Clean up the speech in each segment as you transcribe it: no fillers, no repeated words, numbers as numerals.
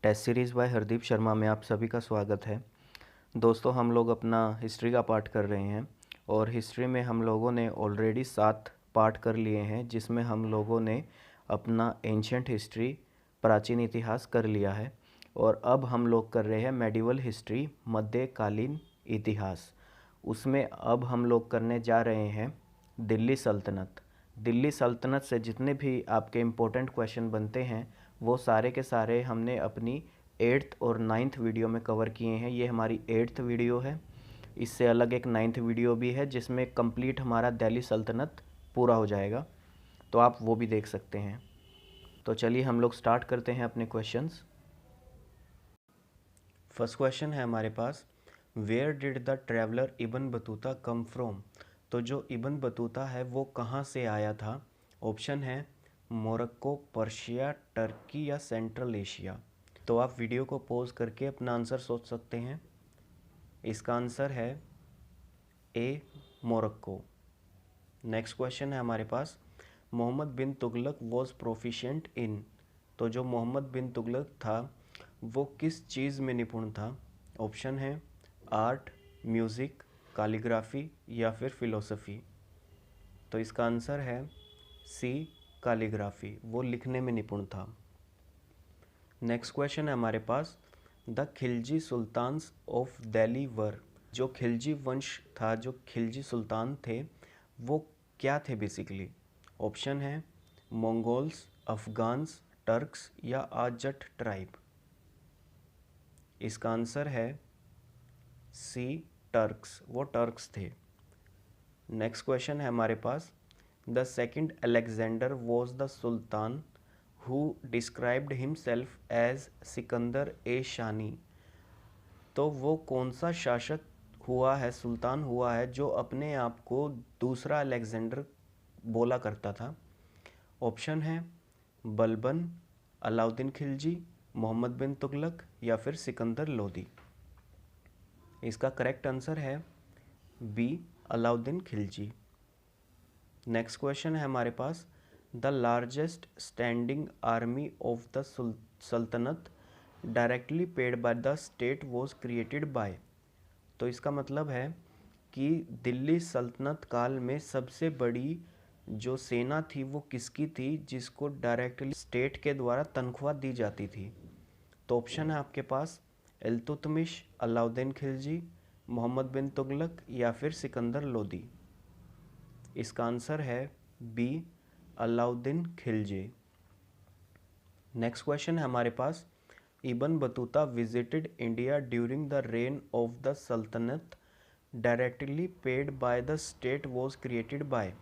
Test series by Hardeep Sharma में आप सभी का स्वागत है। दोस्तों, हम लोग अपना हिस्ट्री का पार्ट कर रहे हैं और हिस्ट्री में हम लोगों ने ऑलरेडी 7 पार्ट कर लिए हैं, जिसमें हम लोगों ने अपना एंशियंट हिस्ट्री, प्राचीन इतिहास कर लिया है। और अब हम लोग कर रहे हैं मेडिवल हिस्ट्री, मध्यकालीन इतिहास। उसमें अब हम लोग करने जा रहे हैं दिल्ली सल्तनत। दिल्ली सल्तनत से जितने भी आपके इम्पोर्टेंट क्वेश्चन बनते हैं वो सारे के सारे हमने अपनी 8th और 9th वीडियो में कवर किए हैं। ये हमारी 8th वीडियो है। इससे अलग एक 9th वीडियो भी है जिसमें कंप्लीट हमारा दिल्ली सल्तनत पूरा हो जाएगा, तो आप वो भी देख सकते हैं। तो चलिए हम लोग स्टार्ट करते हैं अपने क्वेश्चंस। फर्स्ट क्वेश्चन है हमारे पास, where did the traveller Ibn Battuta come from. तो जो इब्न बतूता है वो कहाँ से आया था? ऑप्शन है मोरक्को, पर्शिया, टर्की या सेंट्रल एशिया। तो आप वीडियो को पॉज करके अपना आंसर सोच सकते हैं। इसका आंसर है ए, मोरक्को। नेक्स्ट क्वेश्चन है हमारे पास, मोहम्मद बिन तुगलक वॉज प्रोफिशिएंट इन। तो जो मोहम्मद बिन तुगलक था वो किस चीज़ में निपुण था? ऑप्शन है आर्ट, म्यूज़िक, कैलीग्राफी या फिर फिलोसफी। तो इसका आंसर है सी, कैलीग्राफी। वो लिखने में निपुण था। नेक्स्ट क्वेश्चन है हमारे पास, the Khilji sultans of Delhi were. जो खिलजी वंश था, जो खिलजी सुल्तान थे, वो क्या थे बेसिकली? ऑप्शन है मंगोल्स, अफगान्स, टर्क्स या आजट ट्राइब। इसका आंसर है सी, टर्क्स। वो टर्क्स थे। नेक्स्ट क्वेश्चन है हमारे पास, the second Alexander was the sultan who described himself as Sikandar e Sani. तो वो कौन सा शासक हुआ है, सुल्तान हुआ है, जो अपने आप को दूसरा अलेक्जेंडर बोला करता था? ऑप्शन है बलबन, अलाउद्दीन खिलजी, मोहम्मद बिन तुगलक या फिर सिकंदर लोदी। इसका करेक्ट आंसर है B, Alauddin Khilji. Next question है हमारे पास, the largest standing army of the saltanat directly paid by the state was created by. तो इसका मतलब है कि दिल्ली सल्तनत काल में सबसे बड़ी जो सेना थी वो किसकी थी, जिसको डायरेक्टली स्टेट के द्वारा तनख्वाह दी जाती थी? तो ऑप्शन है आपके पास इल्तुतमिश, अलाउद्दीन खिलजी, मोहम्मद बिन तुगलक या फिर सिकंदर लोदी। इसका आंसर है B, Alauddin Khilji. Next question है हमारे पास, Ibn Battuta visited India during the reign of the saltanat directly paid by the state was created by.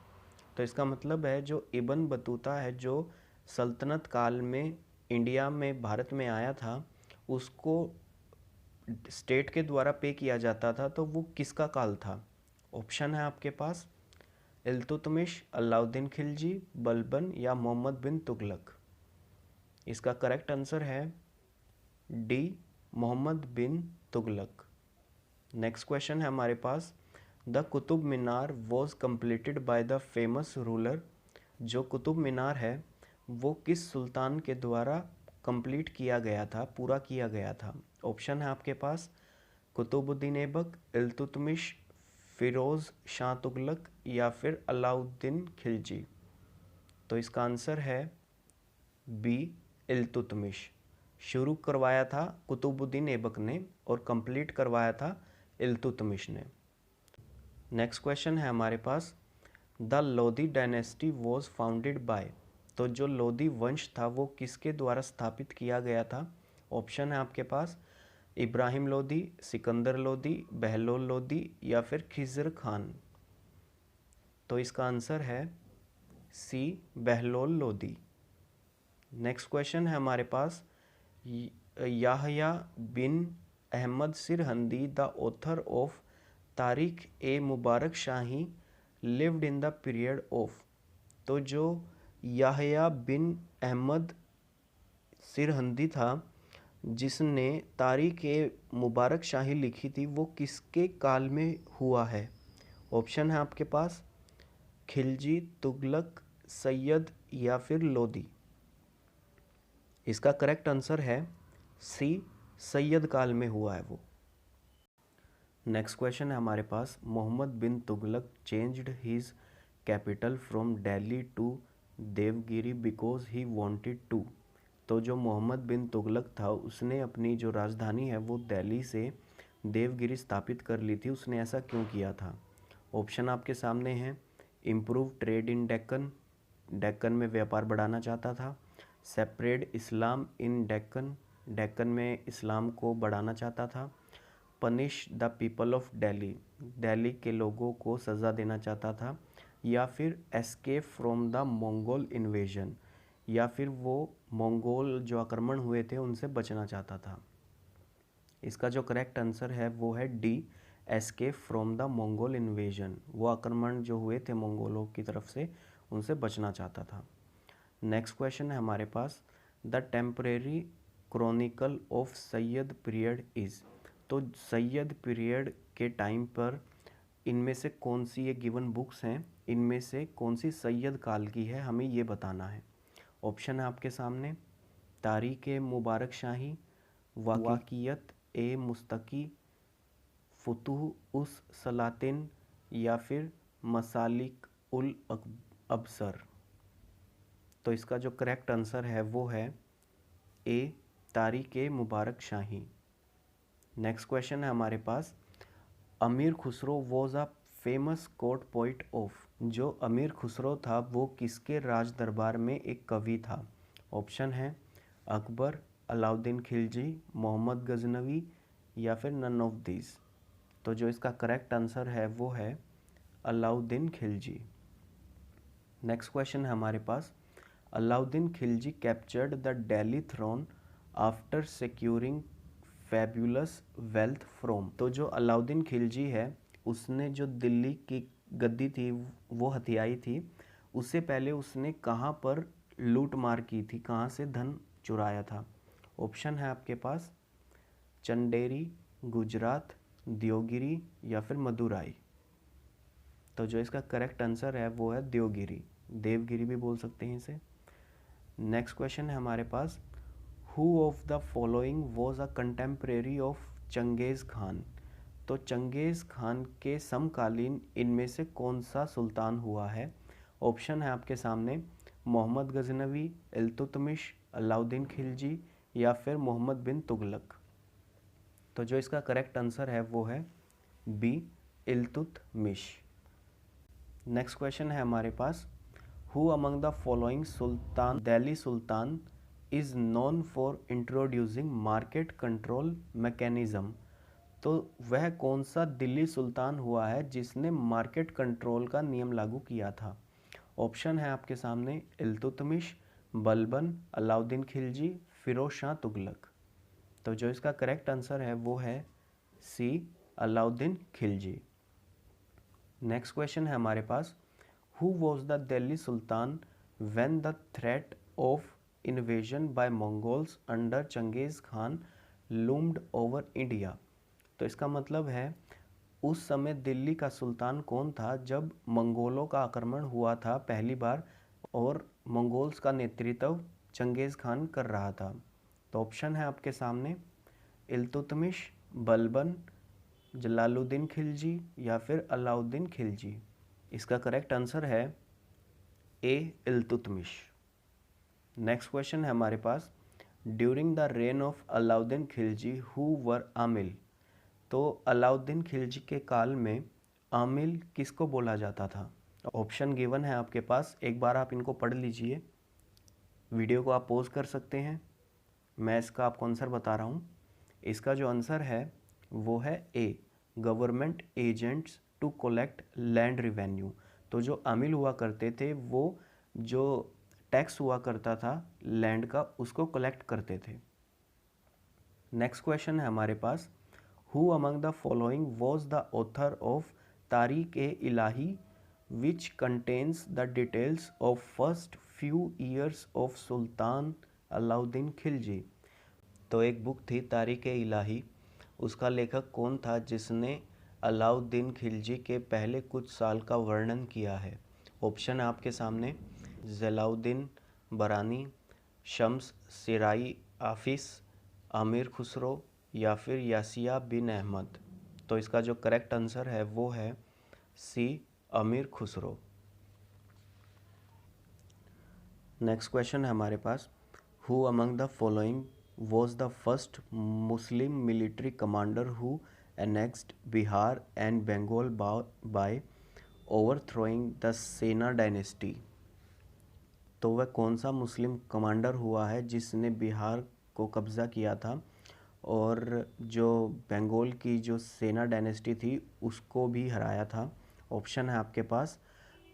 तो इसका मतलब है जो इब्न बतूता है, जो सल्तनत काल में इंडिया में, भारत में आया था, उसको स्टेट के द्वारा पे किया जाता था, तो वो किसका काल था? ऑप्शन है आपके पास इल्तुतमिश, अलाउद्दीन खिलजी, बलबन या मोहम्मद बिन तुगलक। इसका करेक्ट आंसर है D, Mohammad bin Tughlaq. Next question है हमारे पास, the Qutub Minar was completed by the famous ruler. जो कुतुब मीनार है वो किस सुल्तान के द्वारा कंप्लीट किया गया था, पूरा किया गया था? ऑप्शन है आपके पास कुतुबुद्दीन ऐबक, इल्तुतमिश, फिरोज़ शाह तुगलक या फिर अलाउद्दीन खिलजी। तो इसका आंसर है बी, इल्तुतमिश। शुरू करवाया था कुतुबुद्दीन ऐबक ने और कंप्लीट करवाया था इल्तुतमिश ने। नेक्स्ट क्वेश्चन है हमारे पास, the Lodhi dynasty was founded by. तो जो लोधी वंश था वो किसके द्वारा स्थापित किया गया था? ऑप्शन है आपके पास इब्राहिम लोधी, सिकंदर लोधी, बहलोल लोधी या फिर खिज़र खान। तो इसका आंसर है C, Bahlol Lodhi. Next question है हमारे पास, Yahya bin Ahmad Sirhindi the author of Tarikh e Mubarak Shahi lived in the period of. तो जो याहया बिन अहमद सिरहंदी था जिसने तारीख ए मुबारक शाही लिखी थी, वो किसके काल में हुआ है? ऑप्शन है आपके पास खिलजी, तुगलक, सैयद या फिर लोदी। इसका करेक्ट आंसर है सी सैयद काल में हुआ है वो। नेक्स्ट क्वेश्चन है हमारे पास, Mohammad bin Tughlaq changed his capital from Delhi to Devagiri because he wanted to. तो जो मोहम्मद बिन तुगलक था उसने अपनी जो राजधानी है वो दिल्ली से देवगिरी स्थापित कर ली थी, उसने ऐसा क्यों किया था? ऑप्शन आपके सामने हैं, improve trade in Deccan, Deccan में व्यापार बढ़ाना चाहता था, सेपरेट इस्लाम इन डेक्कन, डेक्कन में इस्लाम को बढ़ाना चाहता था, punish the people of Delhi, Delhi के लोगों को सज़ा देना चाहता था, या फिर escape from the Mongol invasion, या फिर वो मंगोल जो आक्रमण हुए थे उनसे बचना चाहता था। इसका जो करेक्ट आंसर है वो है D, escape from the Mongol invasion. वो आक्रमण जो हुए थे मंगोलों की तरफ से उनसे बचना चाहता था। नेक्स्ट क्वेश्चन है हमारे पास, the temporary chronicle of Sayyid period is. तो सैयद पीरियड के टाइम पर इनमें से कौन सी ये गिवन बुक्स हैं, इनमें से कौन सी सैयद काल की है, हमें ये बताना है। ऑप्शन है आपके सामने, तारीख ए मुबारक शाही, वाक़ियत ए मुस्तकी, फुतूह उस सलातिन, या फिर मसालिक उल अबसर। तो इसका जो करेक्ट आंसर है वो है ए, तारीख ए मुबारक शाही। नेक्स्ट क्वेश्चन है हमारे पास, Amir Khusro was a famous court poet of. जो अमीर खुसरो था वो किसके राज दरबार में एक कवि था? ऑप्शन है अकबर, अलाउद्दीन खिलजी, मोहम्मद गजनवी, या फिर नन ऑफ दीज। तो जो इसका करेक्ट आंसर है वो है अलाउद्दीन खिलजी। नेक्स्ट क्वेश्चन है हमारे पास, Alauddin Khilji captured the Delhi throne after securing fabulous wealth from. तो जो अलाउद्दीन खिलजी है उसने जो दिल्ली की गद्दी थी वो हथियाई थी, उससे पहले उसने कहाँ पर लूट मार की थी, कहाँ से धन चुराया था? ऑप्शन है आपके पास चंदेरी, गुजरात, देवगिरी, या फिर मदुराई। तो जो इसका करेक्ट आंसर है वो है देवगिरी, देवगिरी भी बोल सकते हैं इसे। नेक्स्ट क्वेश्चन है हमारे पास, who of the following was a contemporary of Changez Khan. तो चंगेज़ खान के समकालीन इनमें से कौन सा सुल्तान हुआ है? ऑप्शन है आपके सामने, मोहम्मद गजनवी, इल्तुतमिश, अलाउद्दीन खिलजी, या फिर मोहम्मद बिन तुगलक। तो जो इसका करेक्ट आंसर है वो है बी, इल्तुतमिश। नेक्स्ट क्वेश्चन है हमारे पास, who among the following sultan Delhi sultan is known for introducing market control mechanism. तो वह कौन सा दिल्ली सुल्तान हुआ है जिसने मार्केट कंट्रोल का नियम लागू किया था? ऑप्शन है आपके सामने, इल्तुतमिश, बलबन, अलाउद्दीन खिलजी, फिरोज शाह तुगलक। तो जो इसका करेक्ट आंसर है वो है C, Alauddin Khilji. Next question है हमारे पास, who was the Delhi sultan when the threat of invasion by Mongols under Changez Khan loomed over India. तो इसका मतलब है उस समय दिल्ली का सुल्तान कौन था जब मंगोलों का आक्रमण हुआ था पहली बार और मंगोल्स का नेतृत्व चंगेज़ खान कर रहा था? तो ऑप्शन है आपके सामने, इल्तुतमिश, बलबन, जलालुद्दीन खिलजी, या फिर अलाउद्दीन खिलजी। इसका करेक्ट आंसर है ए, इल्तुतमिश। नेक्स्ट क्वेश्चन है हमारे पास, during the reign of Alauddin Khilji who were amil. तो अलाउद्दीन खिलजी के काल में आमिल किसको बोला जाता था? ऑप्शन गिवन है आपके पास, एक बार आप इनको पढ़ लीजिए, वीडियो को आप पॉज कर सकते हैं, मैं इसका आपको आंसर बता रहा हूँ। इसका जो आंसर है वो है A, government agents to collect land revenue. तो जो आमिल हुआ करते थे वो जो टैक्स हुआ करता था लैंड का उसको कलेक्ट करते थे। नेक्स्ट क्वेश्चन है हमारे पास, who among the following was the author of Tarikh e Ilahi which contains the details of first few years of sultan Alauddin Khilji. तो एक बुक थी तारीख ए इलाही, उसका लेखक कौन था जिसने अलाउद्दीन खिलजी के पहले कुछ साल का वर्णन किया है? ऑप्शन है आपके सामने, जलाउद्दीन बरानी, शम्स सिराई आफिस, आमिर खुसरो या फिर यासिया बिन अहमद। तो इसका जो करेक्ट आंसर है वो है C, Amir Khusro. Next question है हमारे पास, who among the following was the first Muslim military commander who annexed Bihar and Bengal by overthrowing the Sena dynasty. तो वह कौन सा मुस्लिम कमांडर हुआ है जिसने बिहार को कब्ज़ा किया था और जो बंगाल की जो सेना डायनेस्टी थी उसको भी हराया था। ऑप्शन है आपके पास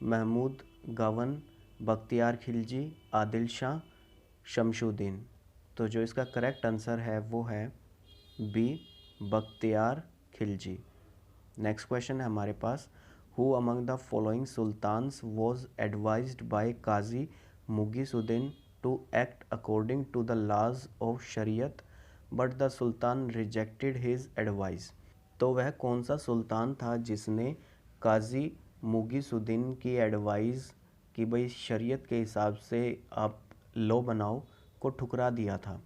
महमूद गावन, बख्तियार खिलजी, आदिल शाह, शमशुद्दीन। तो जो इसका करेक्ट आंसर है वो है B, Bakhtiyar Khilji. Next question है हमारे पास, who among the following sultans was advised by Qazi Mughisuddin to act according to the laws of Shariat but the sultan rejected his advice. तो वह कौन सा सुल्तान था जिसने काजी मुगीसुद्दीन की एडवाइस कि भाई शरीयत के हिसाब से आप लॉ बनाओ को ठुकरा दिया था।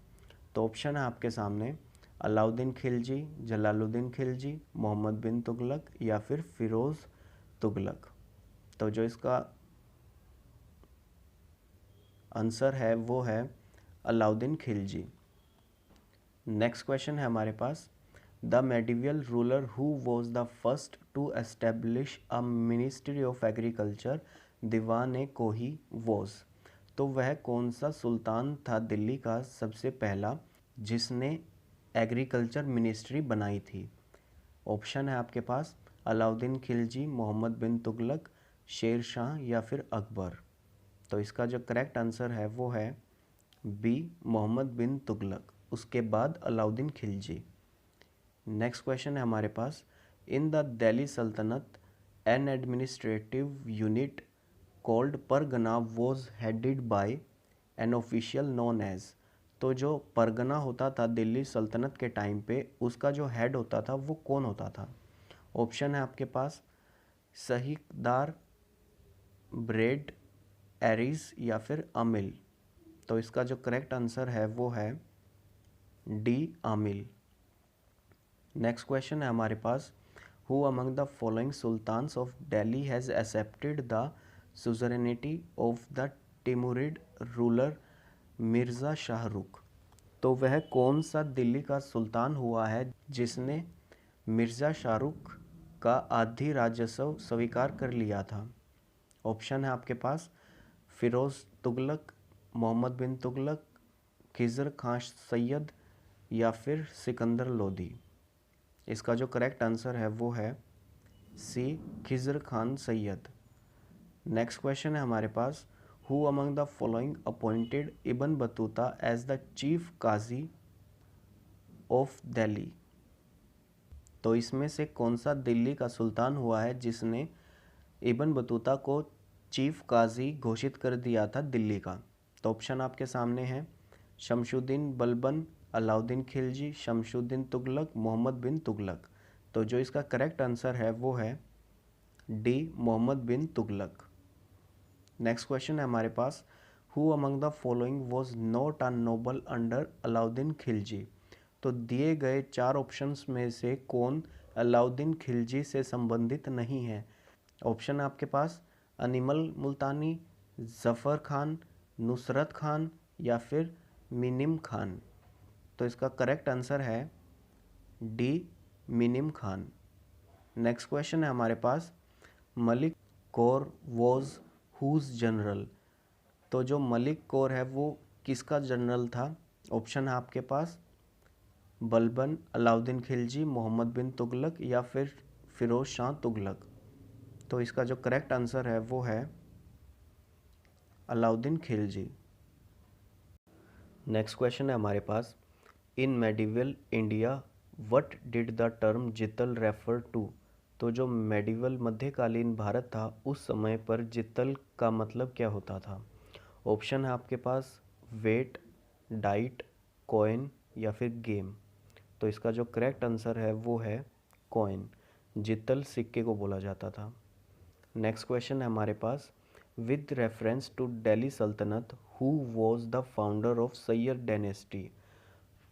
तो ऑप्शन है आपके सामने अलाउद्दीन खिलजी, जलालुद्दीन खिलजी, मोहम्मद बिन तुगलक या फिर फिरोज़ तुगलक। तो जो इसका आंसर है वो है अलाउद्दीन खिलजी। नेक्स्ट क्वेश्चन है हमारे पास, the medieval ruler who was the first to establish a ministry of agriculture Diwan e Kohi was. तो वह कौन सा सुल्तान था दिल्ली का सबसे पहला जिसने एग्रीकल्चर मिनिस्ट्री बनाई थी। ऑप्शन है आपके पास अलाउद्दीन खिलजी, मोहम्मद बिन तुगलक, शेर शाह या फिर अकबर। तो इसका जो करेक्ट आंसर है वो है बी, मोहम्मद बिन तुगलक, उसके बाद अलाउद्दीन खिलजी। नेक्स्ट क्वेश्चन है हमारे पास, इन the Delhi sultanate an administrative unit called pargana was headed by an official known as. तो जो परगना होता था दिल्ली सल्तनत के टाइम पे उसका जो हेड होता था वो कौन होता था। ऑप्शन है आपके पास सहीकदार, ब्रेड, एरिस या फिर अमिल। तो इसका जो करेक्ट आंसर है वो है डी, आमिल। नेक्स्ट क्वेश्चन है हमारे पास, who among the following sultans of Delhi has accepted the suzerainty of the Timurid ruler Mirza Shahrukh. तो वह कौन सा दिल्ली का सुल्तान हुआ है जिसने मिर्ज़ा शाहरुख का आधी राजस्व स्वीकार कर लिया था। ऑप्शन है आपके पास फिरोज़ तुगलक, मोहम्मद बिन तुगलक, खिज़र खान सैयद या फिर सिकंदर लोधी। इसका जो करेक्ट आंसर है वो है C, Khizr Khan Sayyid. Next question है हमारे पास, who among the following appointed Ibn Battuta as the chief Qazi of Delhi. तो इसमें से कौन सा दिल्ली का सुल्तान हुआ है जिसने इब्न बतूता को चीफ काजी घोषित कर दिया था दिल्ली का। तो ऑप्शन आपके सामने हैं शमशुद्दीन बलबन, अलाउद्दीन खिलजी, शमशुद्दीन तुगलक, मोहम्मद बिन तुगलक। तो जो इसका करेक्ट आंसर है वो है D, Mohammad bin Tughlaq. Next question है हमारे पास, who among the following was not a noble under Alauddin Khilji. तो दिए गए चार ऑप्शंस में से कौन अलाउद्दीन खिलजी से संबंधित नहीं है। ऑप्शन है आपके पास अनिमल मुल्तानी, ज़फ़र खान, नुसरत खान या फिर मिनिम खान। तो इसका करेक्ट आंसर है D, Minim Khan. Next question है हमारे पास, Malik Kafur was whose general. तो जो मलिक कौर है वो किसका जनरल था। ऑप्शन है आपके पास बलबन, अलाउद्दीन खिलजी, मोहम्मद बिन तुगलक या फिर फिरोज शाह तुगलक। तो इसका जो करेक्ट आंसर है वो है अलाउद्दीन खिलजी। नेक्स्ट क्वेश्चन है हमारे पास, in medieval India what did the term jital refer to. तो जो मेडिवल मध्यकालीन भारत था उस समय पर जितल का मतलब क्या होता था। ऑप्शन है आपके पास वेट, डाइट, कॉइन या फिर गेम। तो इसका जो करेक्ट आंसर है वो है कॉइन, जितल सिक्के को बोला जाता था। नेक्स्ट क्वेश्चन है हमारे पास, with reference to Delhi Saltanat who was the founder of Syed dynasty.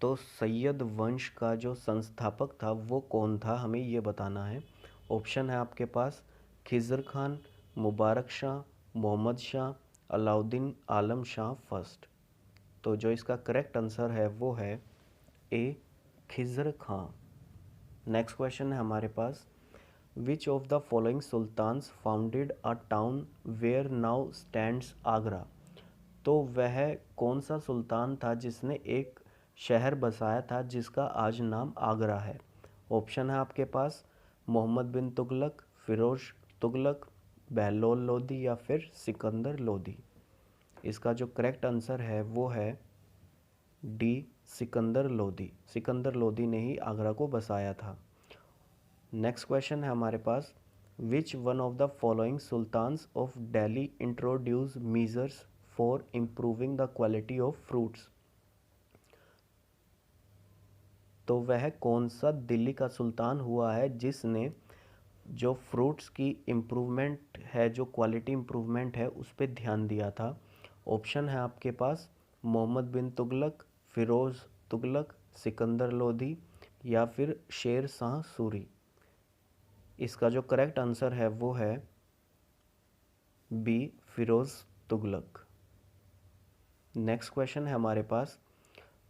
तो सैयद वंश का जो संस्थापक था वो कौन था, हमें ये बताना है। ऑप्शन है आपके पास खिज़र खान, मुबारक शाह, मोहम्मद शाह, अलाउद्दीन आलम शाह फर्स्ट। तो जो इसका करेक्ट आंसर है वो है A Khizr Khan. Next question है हमारे पास, which of the following sultans founded a town where now stands Agra. तो वह कौन सा सुल्तान था जिसने एक शहर बसाया था जिसका आज नाम आगरा है। ऑप्शन है आपके पास मोहम्मद बिन तुगलक, फिरोज तुगलक, बहलोल लोदी या फिर सिकंदर लोदी। इसका जो करेक्ट आंसर है वो है डी सिकंदर लोदी। सिकंदर लोदी ने ही आगरा को बसाया था। नेक्स्ट क्वेश्चन है हमारे पास, which one of the following sultans of Delhi introduce measures for improving the quality of fruits. तो वह कौन सा दिल्ली का सुल्तान हुआ है जिसने जो फ्रूट्स की इम्प्रूवमेंट है, जो क्वालिटी इम्प्रूवमेंट है, उस पर ध्यान दिया था। ऑप्शन है आपके पास मोहम्मद बिन तुगलक, फिरोज़ तुगलक, सिकंदर लोधी या फिर शेर शाह सूरी। इसका जो करेक्ट आंसर है वो है B Firoz Tughlaq. Next question है हमारे पास,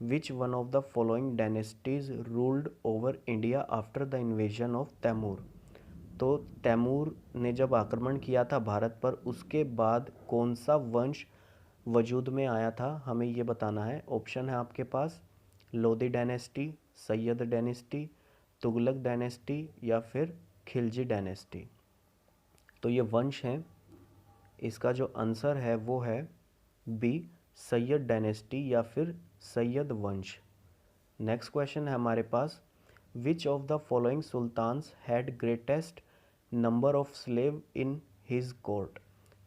which one of the following dynasties ruled over India after the invasion of Timur. तो तैमूर ने जब आक्रमण किया था भारत पर, उसके बाद कौन सा वंश वजूद में आया था, हमें ये बताना है। ऑप्शन है आपके पास Lodi dynasty, Sayyid dynasty, Tughlaq dynasty या फिर खिलजी डायनेस्टी। तो ये वंश हैं। इसका जो आंसर है वो है बी सैयद डायनेस्टी या फिर सैयद वंश। नेक्स्ट क्वेश्चन है हमारे पास, which of the following sultans had greatest number of slave in his court.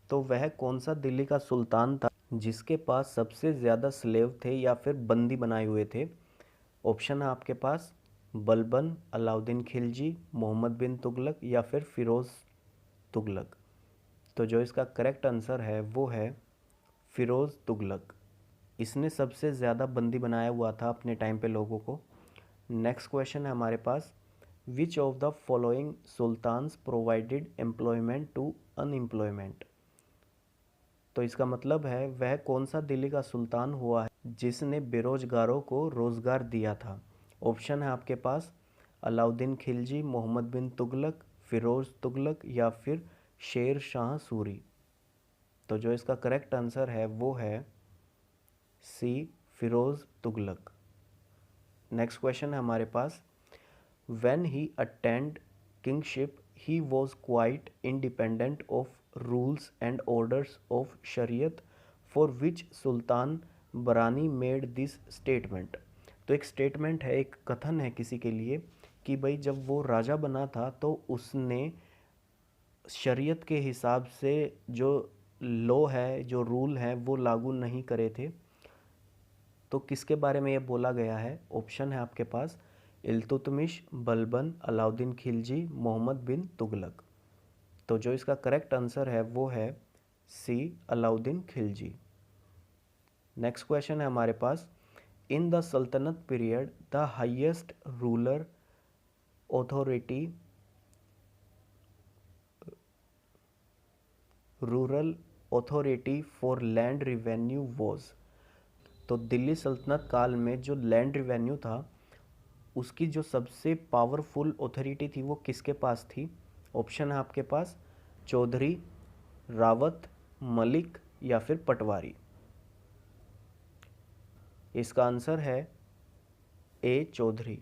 तो वह कौन सा दिल्ली का सुल्तान था जिसके पास सबसे ज़्यादा स्लेव थे या फिर बंदी बनाए हुए थे। ऑप्शन है आपके पास बलबन, अलाउद्दीन खिलजी, मोहम्मद बिन तुगलक या फिर फिरोज़ तुगलक। तो जो इसका करेक्ट आंसर है वो है फिरोज़ तुगलक। इसने सबसे ज़्यादा बंदी बनाया हुआ था अपने टाइम पे लोगों को। नेक्स्ट क्वेश्चन है हमारे पास, which of the following sultans provided employment to unemployment. तो इसका मतलब है वह कौन सा दिल्ली का सुल्तान हुआ है जिसने बेरोजगारों को रोज़गार दिया था। ऑप्शन है आपके पास अलाउद्दीन खिलजी, मोहम्मद बिन तुगलक, फिरोज़ तुगलक या फिर शेर शाह सूरी। तो जो इसका करेक्ट आंसर है वो है C Firoz Tughlaq. Next question है हमारे पास, when he attend kingship he was quite independent of rules and orders of Shariat for which sultan Barani made this statement. तो एक स्टेटमेंट है, एक कथन है किसी के लिए कि भाई जब वो राजा बना था तो उसने शरीयत के हिसाब से जो लॉ है, जो रूल है, वो लागू नहीं करे थे। तो किसके बारे में ये बोला गया है। ऑप्शन है आपके पास इल्तुतमिश, बलबन, अलाउद्दीन खिलजी, मोहम्मद बिन तुगलक। तो जो इसका करेक्ट आंसर है वो है C Alauddin Khilji. Next question है हमारे पास, इन द सल्तनत period the highest ruler authority rural authority for land revenue was. तो दिल्ली सल्तनत काल में जो लैंड रिवेन्यू था उसकी जो सबसे पावरफुल अथॉरिटी थी वो किसके पास थी। ऑप्शन है आपके पास चौधरी, रावत, मलिक या फिर पटवारी। इसका आंसर है ए चौधरी।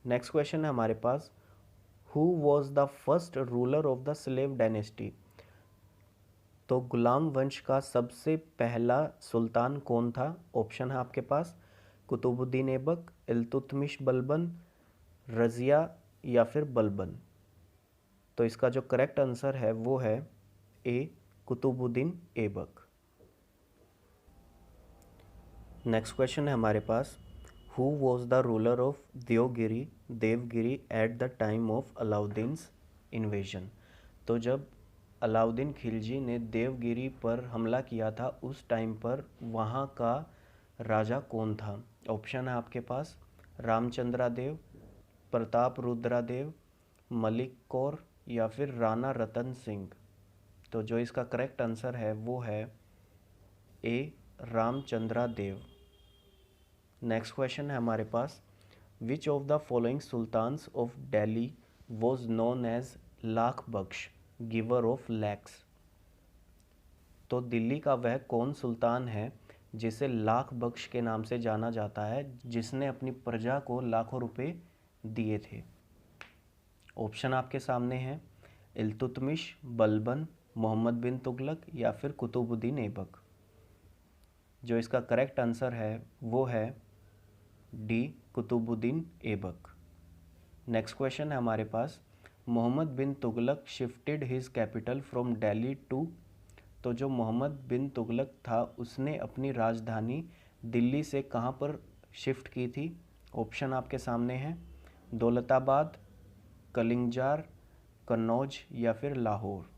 नेक्स्ट क्वेश्चन है हमारे पास, who was the first ruler of the slave dynasty. तो गुलाम वंश का सबसे पहला सुल्तान कौन था। ऑप्शन है आपके पास कुतुबुद्दीन ऐबक, इल्तुतमिश बलबन, रज़िया या फिर बलबन। तो इसका जो करेक्ट आंसर है वो है A Qutbuddin Aibak. Next question है हमारे पास, who was the ruler of Devagiri at the time of Alauddin's invasion. तो जब अलाउद्दीन खिलजी ने देवगिरी पर हमला किया था उस टाइम पर वहाँ का राजा कौन था। ऑप्शन है आपके पास रामचंद्रादेव, प्रताप रुद्रादेव, मलिक कौर या फिर राणा रतन सिंह। तो जो इसका करेक्ट आंसर है वो है ए रामचंद्रादेव। नेक्स्ट क्वेश्चन है हमारे पास, which of the following sultans of Delhi was known as lakh Bakhsh giver of lakhs. तो दिल्ली का वह कौन सुल्तान है जिसे लाख बख्श के नाम से जाना जाता है, जिसने अपनी प्रजा को लाखों रुपए दिए थे। ऑप्शन आपके सामने हैं इल्तुतमिश, बलबन, मोहम्मद बिन तुगलक या फिर कुतुबुद्दीन ऐबक। जो इसका करेक्ट आंसर है वो है D Qutbuddin Aibak. Next question है हमारे पास, Mohammad bin Tughlaq shifted his capital from Delhi to. तो जो मोहम्मद बिन तुगलक था उसने अपनी राजधानी दिल्ली से कहाँ पर शिफ्ट की थी। ऑप्शन आपके सामने हैं दौलताबाद, कलिंजार, कन्नौज या फिर लाहौर।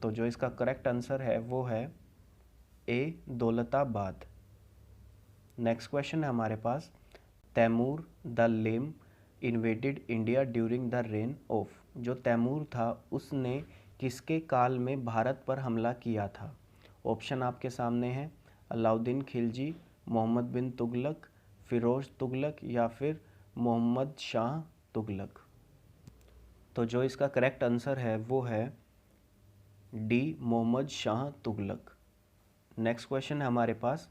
तो जो इसका करेक्ट आंसर है वो है ए दौलताबाद। नेक्स्ट क्वेश्चन है हमारे पास, Timur the lame invaded India during the reign of. जो तैमूर था उसने किसके काल में भारत पर हमला किया था। ऑप्शन आपके सामने हैं अलाउद्दीन खिलजी, मोहम्मद बिन तुगलक, फिरोज तुगलक या फिर मोहम्मद शाह तुगलक। तो जो इसका करेक्ट आंसर है वो है D Mohammad Shah Tughlaq. Next question है हमारे पास,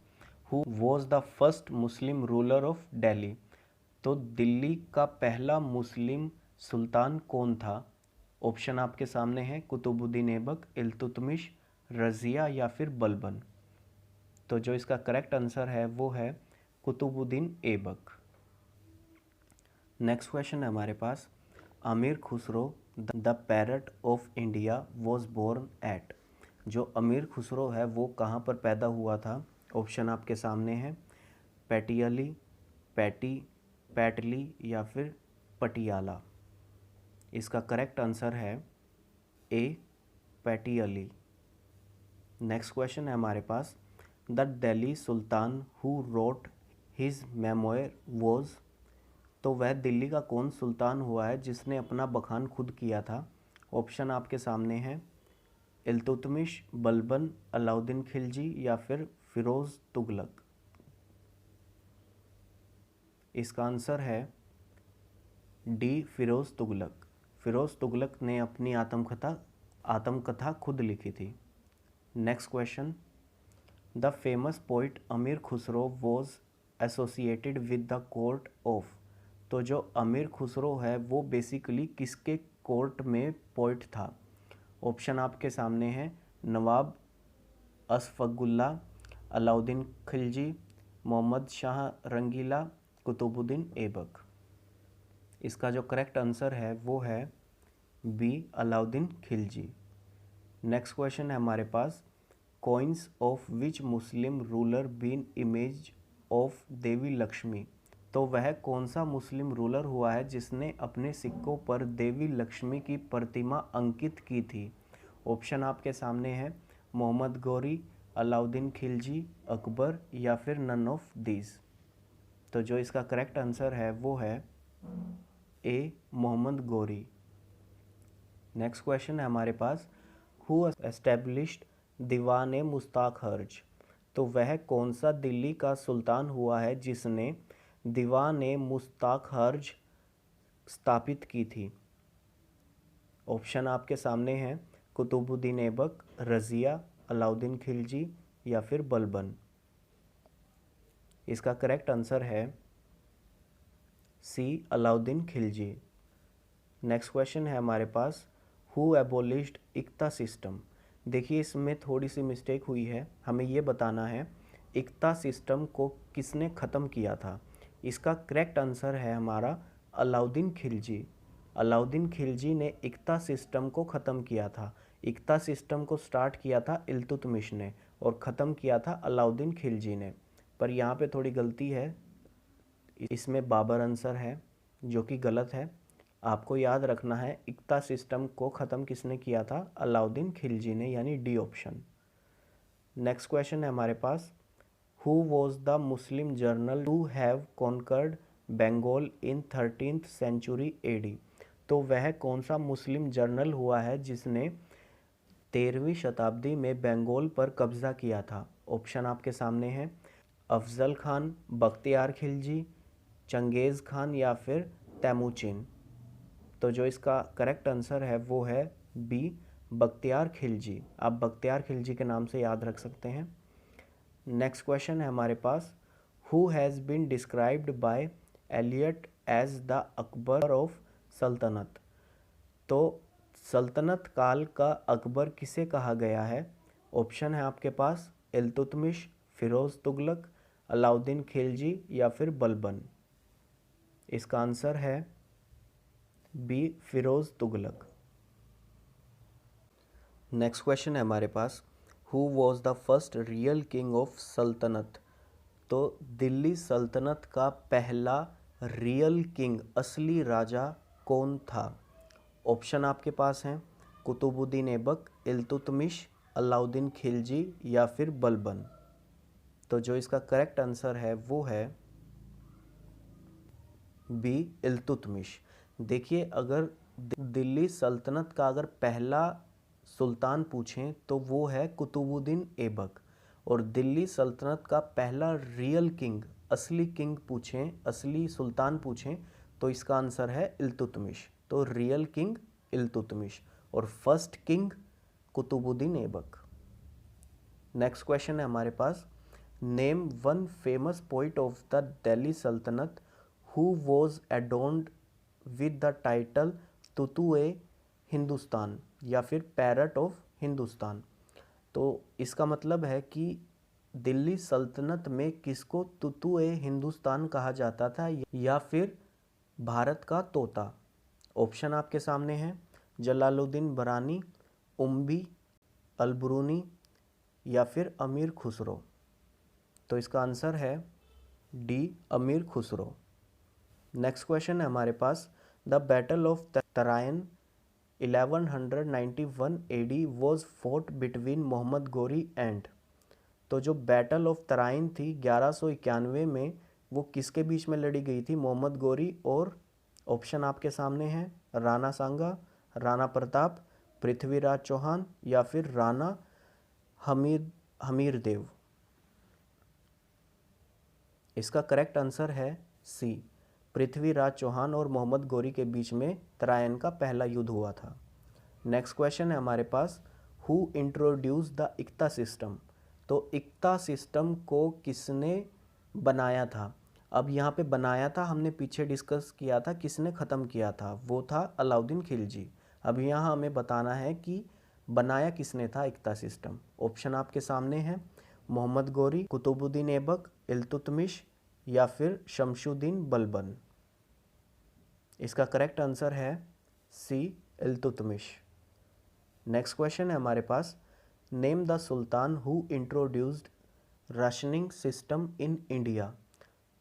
who was the first Muslim ruler of Delhi. तो दिल्ली का पहला मुस्लिम सुल्तान कौन था। ऑप्शन आपके सामने हैं कुतुबुद्दीन ऐबक, इल्तुतमिश, रज़िया या फिर बलबन। तो जो इसका करेक्ट आंसर है वो है कुतुबुद्दीन ऐबक। नेक्स्ट क्वेश्चन है हमारे पास, Amir Khusro the parrot of India was born at. जो अमीर खुसरो है वो कहाँ पर पैदा हुआ था। ऑप्शन आपके सामने हैं पैटियाली, पैटी, पैटली या फिर पटियाला। इसका करेक्ट आंसर है ए पैटियाली। नेक्स्ट क्वेश्चन है हमारे पास, the Delhi sultan who wrote his memoir was. तो वह दिल्ली का कौन सुल्तान हुआ है जिसने अपना बखान खुद किया था। ऑप्शन आपके सामने हैं इल्तुतमिश, बलबन, अलाउद्दीन खिलजी या फिर फिरोज तुगलक। इसका आंसर है डी फिरोज तुगलक। फिरोज तुगलक ने अपनी आत्मकथा खुद लिखी थी। Next question, the famous poet Amir Khusro was associated with the court of. तो जो अमीर खुसरो है वो बेसिकली किसके कोर्ट में पोइट था। ऑप्शन आपके सामने हैं नवाब असफगुल्ला, अलाउद्दीन खिलजी, मोहम्मद शाह रंगीला, कुतुबुद्दीन ऐबक। इसका जो करेक्ट आंसर है वो है B Alauddin Khilji. Next question है हमारे पास, coins of which Muslim ruler been image of Devi Lakshmi. तो वह कौन सा मुस्लिम रूलर हुआ है जिसने अपने सिक्कों पर देवी लक्ष्मी की प्रतिमा अंकित की थी। ऑप्शन आपके सामने है मोहम्मद गौरी, अलाउद्दीन खिलजी, अकबर या फिर नन ऑफ दीज। तो जो इसका करेक्ट आंसर है वो है ए मोहम्मद गौरी। नेक्स्ट क्वेश्चन है हमारे पास, हु एस्टेब्लिश्ड दीवान मुश्ताक हर्ज। तो वह कौन सा दिल्ली का सुल्तान हुआ है जिसने दीवान मुश्ताक हर्ज स्थापित की थी। ऑप्शन आपके सामने हैं कुतुबुद्दीन ऐबक, रज़िया, अलाउद्दीन खिलजी या फिर बलबन। इसका करेक्ट आंसर है C Alauddin Khilji. Next question है हमारे पास, हु एबोलिश्ड इक्ता सिस्टम। देखिए इसमें थोड़ी सी मिस्टेक हुई है, हमें ये बताना है इक्ता सिस्टम को किसने ख़त्म किया था। इसका करेक्ट आंसर है हमारा अलाउद्दीन खिलजी। अलाउद्दीन खिलजी ने इक्ता सिस्टम को ख़त्म किया था। इक्ता सिस्टम को स्टार्ट किया था इल्तुतमिश ने और ख़त्म किया था अलाउद्दीन खिलजी ने। पर यहाँ पे थोड़ी गलती है, इसमें बाबर आंसर है जो कि गलत है। आपको याद रखना है इक्ता सिस्टम को ख़त्म किसने किया था, अलाउद्दीन खिलजी ने, यानी डी ऑप्शन। नेक्स्ट क्वेश्चन है हमारे पास, who was the Muslim general to have conquered Bengal in 13th century AD। तो वह कौन सा मुस्लिम जर्नल हुआ है जिसने 13वीं शताब्दी में बंगाल पर कब्जा किया था। ऑप्शन आपके सामने है, अफजल खान, बख्तियार खिलजी, चंगेज़ खान या फिर तैमूचिन। तो जो इसका करेक्ट आंसर है वो है बी, बख्तियार खिलजी। आप बख्तियार खिलजी के नाम से याद रख सकते हैं। नेक्स्ट क्वेश्चन है हमारे पास, who has been described by Elliot as the Akbar of saltanat. तो सल्तनत काल का अकबर किसे कहा गया है। ऑप्शन है आपके पास, इल्तुतमिश, फिरोज तुगलक, अलाउद्दीन खिलजी या फिर बलबन। इसका आंसर है B, Firoz Tughlaq. Next question है हमारे पास, who was the first real king of saltanat. तो दिल्ली सल्तनत का पहला रियल किंग, असली राजा कौन था। ऑप्शन आपके पास हैं, कुतुबुद्दीन ऐबक, इल्तुतमिश, अलाउद्दीन खिलजी या फिर बलबन। तो जो इसका करेक्ट आंसर है वो है बी, इल्तुतमिश। देखिए, अगर दिल्ली सल्तनत का अगर पहला सुल्तान पूछें तो वो है कुतुबुद्दीन ऐबक, और दिल्ली सल्तनत का पहला रियल किंग, असली किंग पूछें, असली सुल्तान पूछें तो इसका आंसर है इल्तुतमिश। तो रियल किंग इल्तुतमिश और first king Qutubuddin Aibak. Next question है हमारे पास, name one famous poet of the Delhi Saltanat who was adorned with the title Tuti e Hindustan या फिर पैरट ऑफ हिंदुस्तान। तो इसका मतलब है कि दिल्ली सल्तनत में किसको तुतु-ए हिंदुस्तान कहा जाता था या फिर भारत का तोता। ऑप्शन आपके सामने हैं, जलालुद्दीन बरानी, उम्बी, अलबरूनी या फिर अमीर खुसरो। तो इसका आंसर है डी, अमीर खुसरो। नेक्स्ट क्वेश्चन है हमारे पास, the battle of Tarain 1191 AD was fought between Mohammad Ghori and. तो जो बैटल ऑफ तराइन थी 1191 में, वो किसके बीच में लड़ी गई थी, मोहम्मद गोरी और, ऑप्शन आपके सामने हैं, राणा सांगा, राणा प्रताप, पृथ्वीराज चौहान या फिर राणा हमीर देव। इसका करेक्ट आंसर है सी, पृथ्वीराज चौहान और मोहम्मद गोरी के बीच में तराइन का पहला युद्ध हुआ था। नेक्स्ट क्वेश्चन है हमारे पास, हु इंट्रोड्यूस द इक्ता सिस्टम। तो इक्ता सिस्टम को किसने बनाया था। अब यहाँ पे बनाया था, हमने पीछे डिस्कस किया था किसने ख़त्म किया था, वो था अलाउद्दीन खिलजी। अब यहाँ हमें बताना है कि बनाया किसने था इक्ता सिस्टम। ऑप्शन आपके सामने हैं, मोहम्मद गोरी, कुतुबुद्दीन ऐबक, इल्तुतमिश या फिर शमशुद्दीन बलबन। इसका करेक्ट आंसर है सी, इल्तुतमिश। नेक्स्ट क्वेश्चन है हमारे पास, name the sultan who introduced rationing system in India.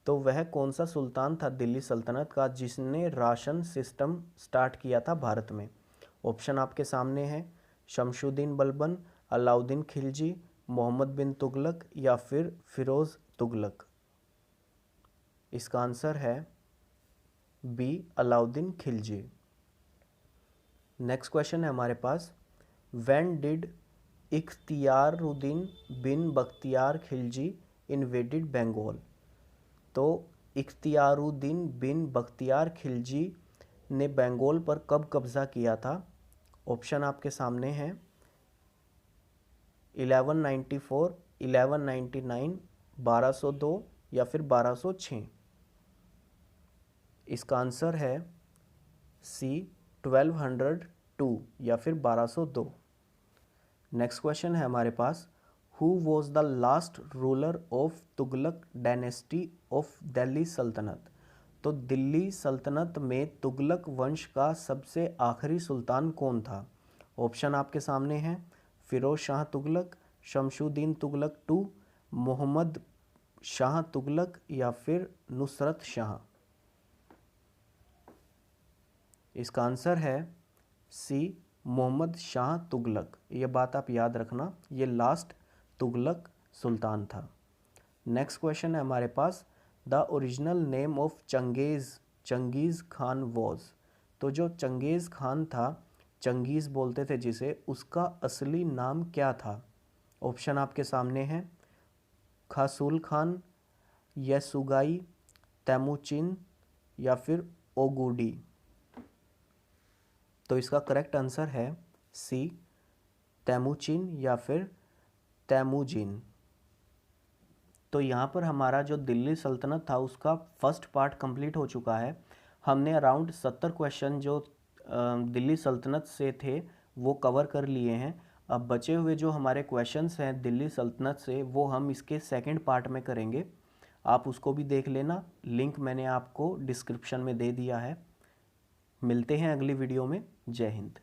तो वह कौन सा सुल्तान था दिल्ली सल्तनत का जिसने राशन सिस्टम स्टार्ट किया था भारत में। ऑप्शन आपके सामने हैं, शमशुद्दीन बलबन, अलाउद्दीन खिलजी, मोहम्मद बिन तुगलक या फिर फिरोज तुगलक। इसका आंसर है B, Alauddin Khilji. Next question है हमारे पास, when did Ikhtiyaruddin bin Bakhtiyar Khilji invaded Bengal. तो इख्तियारुद्दीन बिन बख्तियार खिलजी ने बंगाल पर कब कब्जा किया था। ऑप्शन आपके सामने हैं, 1194, 1199, 1202 या फिर 1206। इसका आंसर है सी, 1202 या फिर 1202। नेक्स्ट क्वेश्चन है हमारे पास, who was the last ruler of Tughlaq dynasty of Delhi Saltanat. तो दिल्ली सल्तनत में तुगलक वंश का सबसे आखिरी सुल्तान कौन था। ऑप्शन आपके सामने हैं, फिरोज शाह तुगलक, शमशुद्दीन तुगलक टू, मोहम्मद शाह तुगलक या फिर नुसरत शाह। इसका आंसर है सी, मोहम्मद शाह तुगलक। ये बात आप याद रखना, ये लास्ट तुगलक सुल्तान था। नेक्स्ट क्वेश्चन है हमारे पास, the original name of Changez Khan was. तो जो चंगेज़ खान था, चंगेज़ बोलते थे जिसे, उसका असली नाम क्या था? ऑप्शन आपके सामने हैं, खासूल खान, यसुगाई, तैमुचिन या फिर ओगुडी। तो इसका करेक्ट आंसर है सी, तैमुचिन या फिर तैमुजिन। तो यहाँ पर हमारा जो दिल्ली सल्तनत था उसका फर्स्ट पार्ट कंप्लीट हो चुका है। हमने अराउंड 70 क्वेश्चन जो दिल्ली सल्तनत से थे वो कवर कर लिए हैं। अब बचे हुए जो हमारे क्वेश्चंस हैं दिल्ली सल्तनत से वो हम इसके सेकंड पार्ट में करेंगे। आप उसको भी देख लेना, लिंक मैंने आपको डिस्क्रिप्शन में दे दिया है। मिलते हैं अगली वीडियो में। जय हिंद।